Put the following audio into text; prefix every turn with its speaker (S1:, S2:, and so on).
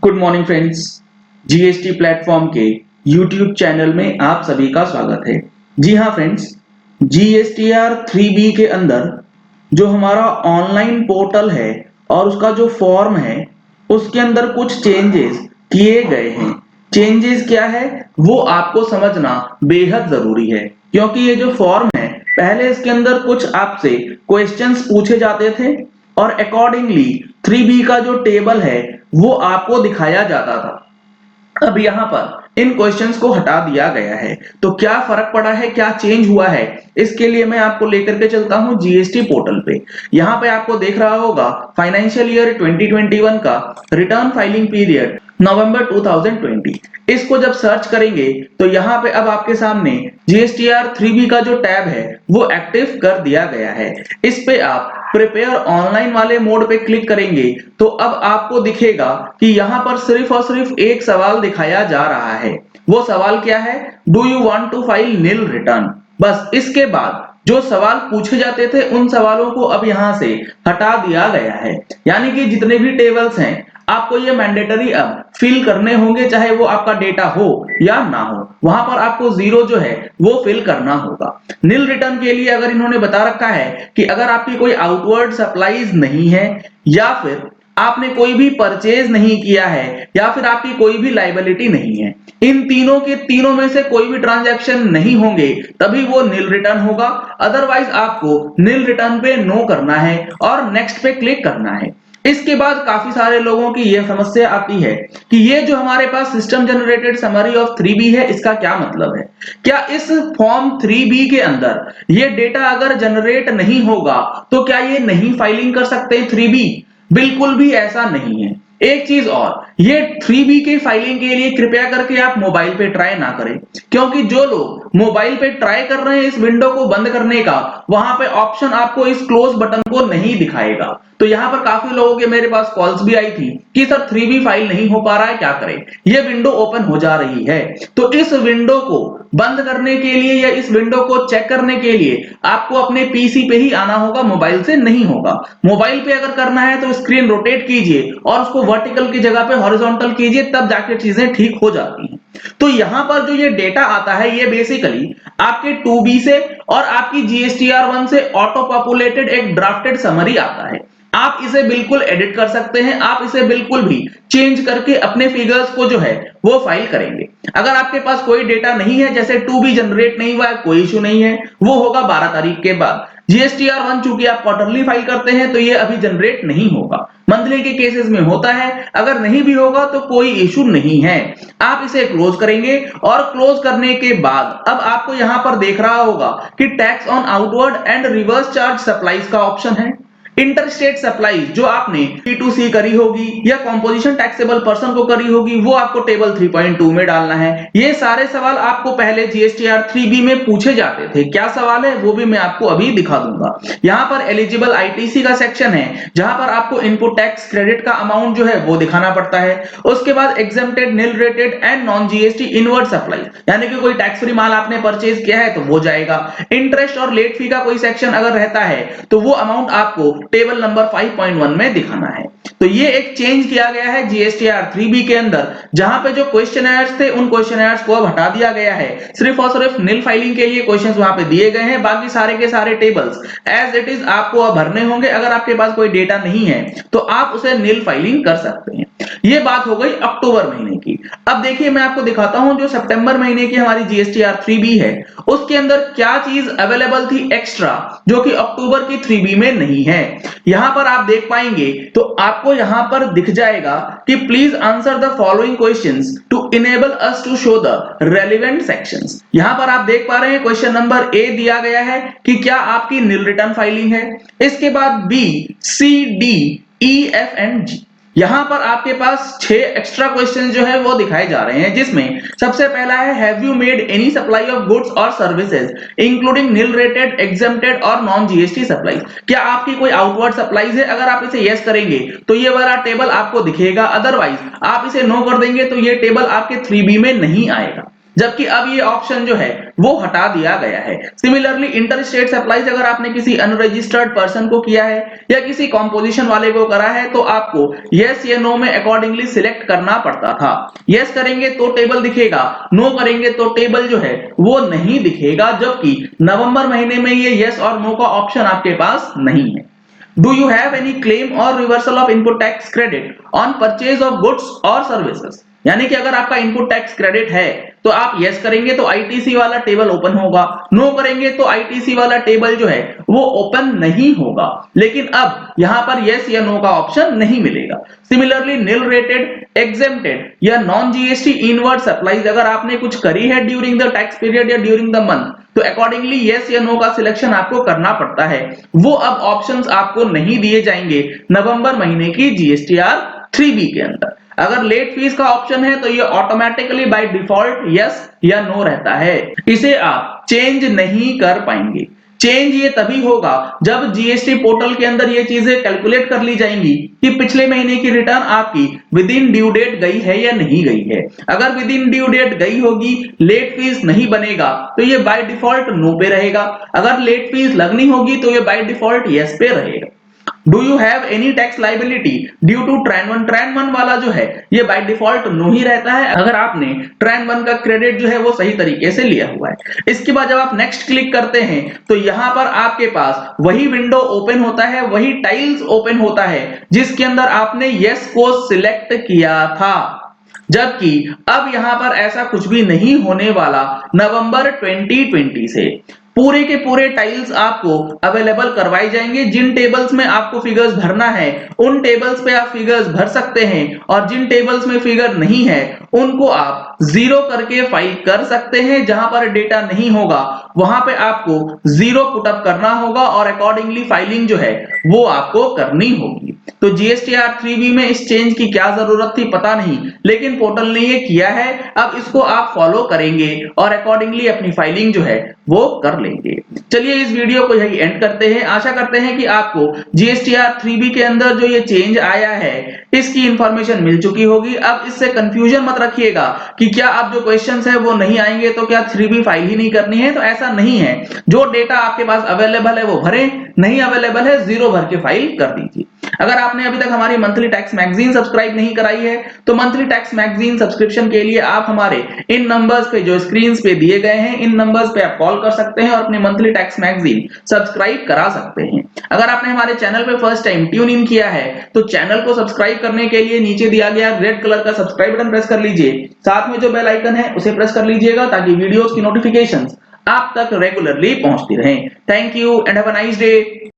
S1: Good morning friends. GST platform के YouTube channel में आप सभी का स्वागत है। जी हाँ फ्रेंड्स, जीएसटीआर 3B के अंदर जो हमारा ऑनलाइन पोर्टल है और उसका जो फॉर्म है उसके अंदर कुछ चेंजेस किए गए हैं। चेंजेस क्या है वो आपको समझना बेहद जरूरी है, क्योंकि ये जो फॉर्म है पहले इसके अंदर कुछ आपसे क्वेश्चंस पूछे जाते थे और अकॉर्डिंगली 3B का जो टेबल है वो आपको दिखाया जाता था। अब यहाँ पर इन क्वेश्चंस को हटा दिया गया है। तो क्या फर्क पड़ा है, क्या चेंज हुआ है, इसके लिए मैं आपको लेकर के चलता हूं जीएसटी पोर्टल पे। यहाँ पे आपको देख रहा होगा फाइनेंशियल ईयर 2021 का रिटर्न फाइलिंग पीरियड नवंबर 2020। इसको जब सर्च करेंगे तो यहाँ पे अब आपके सामने जीएसटीआर 3B का जो टैब है वो एक्टिव कर दिया गया है। इस पे आप प्रिपेयर ऑनलाइन वाले मोड पे क्लिक करेंगे तो अब आपको दिखेगा कि यहाँ पर सिर्फ और सिर्फ एक सवाल दिखाया जा रहा है। वो सवाल क्या है? Do you want to file nil return. बस इसके बाद जो सवाल पूछे जाते थे उन सवालों को अब यहाँ से हटा दिया गया है। यानी कि जितने भी टेबल्स हैं आपको ये मैंडेटरी अब फिल करने होंगे, चाहे वो आपका डेटा हो या ना हो। वहां पर आपको जीरो जो है वो फिल करना होगा। नील रिटर्न के लिए अगर इन्होंने बता रखा है कि अगर आपकी कोई आउटवर्ड सप्लाईज नहीं है या फिर आपने कोई भी परचेज नहीं किया है या फिर आपकी कोई भी लाइबिलिटी नहीं है, इन तीनों के तीनों में से कोई भी ट्रांजैक्शन नहीं होंगे तभी वो नील रिटर्न होगा। अदरवाइज आपको नील रिटर्न पे नो करना है और नेक्स्ट पे क्लिक करना है। इसके बाद काफी सारे लोगों की यह समस्या आती है कि ये जो हमारे पास system generated summary of 3B है इसका क्या मतलब है। क्या इस फॉर्म 3B के अंदर ये डेटा अगर जनरेट नहीं होगा तो क्या ये नहीं फाइलिंग कर सकते 3B? बिल्कुल भी ऐसा नहीं है। एक चीज और, ये 3B के फाइलिंग के लिए कृपया करके आप मोबाइल पे ट्राई ना करें, क्योंकि जो लोग मोबाइल पे ट्राई कर रहे हैं इस विंडो को बंद करने का, वहां पे ऑप्शन आपको इस क्लोज बटन को नहीं दिखाएगा। तो यहाँ पर काफी लोगों के मेरे पास कॉल्स भी आई थी कि सर 3B फाइल नहीं हो पा रहा है, क्या करें, ये विंडो ओपन हो जा रही है। तो इस विंडो को बंद करने के लिए या इस विंडो को चेक करने के लिए आपको अपने पीसी पे ही आना होगा, मोबाइल से नहीं होगा। मोबाइल पे अगर करना है तो स्क्रीन रोटेट कीजिए और उसको वर्टिकल की जगह पे हॉरिजॉन्टल कीजिए, तब जाके चीजें ठीक हो जाती हैं। तो यहां पर जो ये डेटा आता है ये बेसिकली आपके 2B से और आपकी जीएसटीआर 1 से ऑटो पॉपुलेटेड एक ड्राफ्टेड समरी आता है। आप इसे बिल्कुल एडिट कर सकते हैं, आप इसे बिल्कुल भी चेंज करके अपने फिगर्स को जो है वो फाइल करेंगे। अगर आपके पास कोई डेटा नहीं है, जैसे 2B जनरेट नहीं हुआ है, कोई इशू नहीं है, वो होगा 12 तारीख के बाद। जीएसटीआर 1 चूंकि आप क्वार्टरली फाइल करते हैं तो ये अभी जनरेट नहीं होगा, मंथली के केसेस में होता है। अगर नहीं भी होगा तो कोई इशू नहीं है। आप इसे क्लोज करेंगे और क्लोज करने के बाद अब आपको यहां पर देख रहा होगा कि tax on outward and reverse charge supplies का ऑप्शन है। इंटरस्टेट सप्लाई जो आपने P2C करी होगी या कॉम्पोजिशन टैक्सेबल पर्सन को करी होगी वो आपको टेबल 3.2 में डालना है। ये सारे सवाल आपको पहले जीएसटीआर 3B में पूछे जाते थे। क्या सवाल है वो भी मैं आपको अभी दिखा दूंगा। यहाँ पर एलिजिबल आईटीसी का सेक्शन है जहां पर आपको इनपुट टैक्स क्रेडिट का अमाउंट जो है वो दिखाना पड़ता है। उसके बाद exempted, nil rated and non GST inward supply, यानी कि कोई टैक्स फ्री माल आपने परचेज किया है तो वो जाएगा। इंटरेस्ट और लेट फी का कोई सेक्शन अगर रहता है तो वो अमाउंट आपको टेबल नंबर 5.1 में दिखाना है। तो ये एक चेंज किया गया है जीएसटीआर 3B के अंदर, जहां पे जो क्वेश्चनर्स थे उन क्वेश्चनर्स को अब हटा दिया गया है। सिर्फ और सिर्फ नील फाइलिंग के लिए क्वेश्चंस वहां पे दिए गए हैं, बाकी सारे के सारे टेबल्स एज इट इज आपको अब भरने होंगे। अगर आपके पास कोई डेटा नहीं है तो आप उसे नील फाइलिंग कर सकते हैं। ये बात हो गई अक्टूबर महीने की। अब देखिए मैं आपको दिखाता हूं जो सितंबर महीने की हमारी जीएसटीआर 3B है उसके अंदर क्या चीज अवेलेबल थी एक्स्ट्रा जो कि अक्टूबर की 3B में नहीं है। यहां पर आप देख पाएंगे तो आपको यहां पर दिख जाएगा कि please answer the following questions to enable us to show the relevant sections. यहां पर आप देख पा रहे हैं क्वेश्चन नंबर ए दिया गया है कि क्या आपकी नील रिटर्न फाइलिंग है। इसके बाद B, C, D, E, F and G. यहां पर आपके पास 6 एक्स्ट्रा क्वेश्चन जो है वो दिखाए जा रहे हैं, जिसमें सबसे पहला है have you made any supply of goods और services including nil rated, exempted और नॉन जीएसटी सप्लाई। क्या आपकी कोई आउटवर्ड सप्लाईज है? अगर आप इसे यस करेंगे तो ये वाला टेबल आपको दिखेगा, अदरवाइज आप इसे नो कर देंगे तो ये टेबल आपके 3B में नहीं आएगा। जबकि अब ये ऑप्शन जो है वो हटा दिया गया है। सिमिलरली इंटर स्टेट सप्लाईज अगर आपने किसी अनरजिस्टर्ड पर्सन को किया है या किसी कॉम्पोजिशन वाले को करा है तो आपको यस या नो में अकॉर्डिंगली सिलेक्ट करना पड़ता था। यस करेंगे तो टेबल दिखेगा, नो करेंगे तो टेबल जो है वो नहीं दिखेगा, जबकि नवंबर महीने में ये यस और नो का ऑप्शन आपके पास नहीं है। Do you have any claim or reversal of input tax credit on purchase of goods or services? यानी कि अगर आपका इनपुट टैक्स क्रेडिट है तो आप यस करेंगे तो आईटीसी वाला टेबल ओपन होगा, नो करेंगे तो आईटीसी वाला टेबल जो है वो ओपन नहीं होगा। लेकिन अब यहां पर यस या नो का ऑप्शन नहीं मिलेगा। सिमिलरली नील रेटेड, एग्जेम्प्टेड या नॉन जीएसटी इनवर्ड सप्लाईज अगर आपने कुछ करी है ड्यूरिंग द टैक्स पीरियड या ड्यूरिंग द मंथ तो अकॉर्डिंगली यस या नो का सिलेक्शन आपको करना पड़ता है। वो अब ऑप्शंस आपको नहीं दिए जाएंगे नवंबर महीने की जीएसटीआर 3B के अंदर। अगर लेट फीस का ऑप्शन है तो ये ऑटोमेटिकली बाय डिफॉल्ट यस या नो रहता है, इसे आप चेंज नहीं कर पाएंगे। चेंज ये तभी होगा जब जीएसटी पोर्टल के अंदर ये चीजें कैलकुलेट कर ली जाएंगी कि पिछले महीने की रिटर्न आपकी विद इन ड्यू डेट गई है या नहीं गई है। अगर विद इन ड्यू डेट गई होगी, लेट फीस नहीं बनेगा तो ये बाय डिफॉल्ट नो पे रहेगा। अगर लेट फीस लगनी होगी तो ये बाय डिफॉल्ट यस पे रहेगा। Do you have any tax liability due to train one? Train one वाला जो है ये बाय डिफॉल्ट नो ही रहता है अगर आपने ट्रेन वन का क्रेडिट जो है वो सही तरीके से लिया हुआ है। इसके बाद जब आप नेक्स्ट क्लिक करते हैं तो यहां पर आपके पास वही विंडो ओपन होता है, वही टाइल्स ओपन होता है जिसके अंदर आपने यस को सिलेक्ट किया था। जबकि अब यहां पर ऐसा कुछ भी नहीं होने वाला। नवंबर 2020 से पूरे के पूरे टाइल्स आपको अवेलेबल करवाए जाएंगे। जिन टेबल्स में आपको फिगर्स भरना है उन टेबल्स पे आप फिगर्स भर सकते हैं और जिन टेबल्स में फिगर नहीं है उनको आप जीरो करके फाइल कर सकते हैं। जहां पर डेटा नहीं होगा वहां पे आपको जीरो पुटअप करना होगा और अकॉर्डिंगली फाइलिंग जो है वो आपको करनी होगी। तो जीएसटीआर 3B में इस चेंज की क्या जरूरत थी पता नहीं, लेकिन पोर्टल ने ये किया है। अब इसको आप फॉलो करेंगे और अकॉर्डिंगली अपनी फाइलिंग जो है वो कर लेंगे। चलिए इस वीडियो को यही एंड करते हैं। आशा करते हैं कि आपको जीएसटीआर 3B के अंदर जो ये चेंज आया है इसकी इंफॉर्मेशन मिल चुकी होगी। अब इससे कंफ्यूजन मत रखिएगा कि क्या अब जो क्वेश्चंस है वो नहीं आएंगे तो क्या 3B फाइल ही नहीं करनी है, तो ऐसा नहीं है। जो डेटा आपके पास अवेलेबल है वो भरें, नहीं अवेलेबल है जीरो भर के फाइल कर दीजिए। अगर आपने अभी तक हमारी मंथली टैक्स मैगजीन सब्सक्राइब नहीं कराई है तो मंथली टैक्स मैगजीन सब्सक्रिप्शन के लिए आप हमारे इन नंबर्स पे जो स्क्रीन पे दिए गए हैं इन नंबर्स पे आप कॉल कर सकते हैं और अपनी मंथली टैक्स मैगजीन सब्सक्राइब करा सकते हैं। अगर आपने हमारे चैनल पे फर्स्ट टाइम ट्यून इन किया है तो चैनल को सब्सक्राइब करने के लिए नीचे दिया गया रेड कलर का सब्सक्राइब बटन प्रेस कर लीजिए। साथ में जो बेल आइकन है उसे प्रेस कर लीजिएगा ताकि वीडियोस की नोटिफिकेशंस आप तक रेगुलरली पहुंचती रहें। Thank you and have a nice day.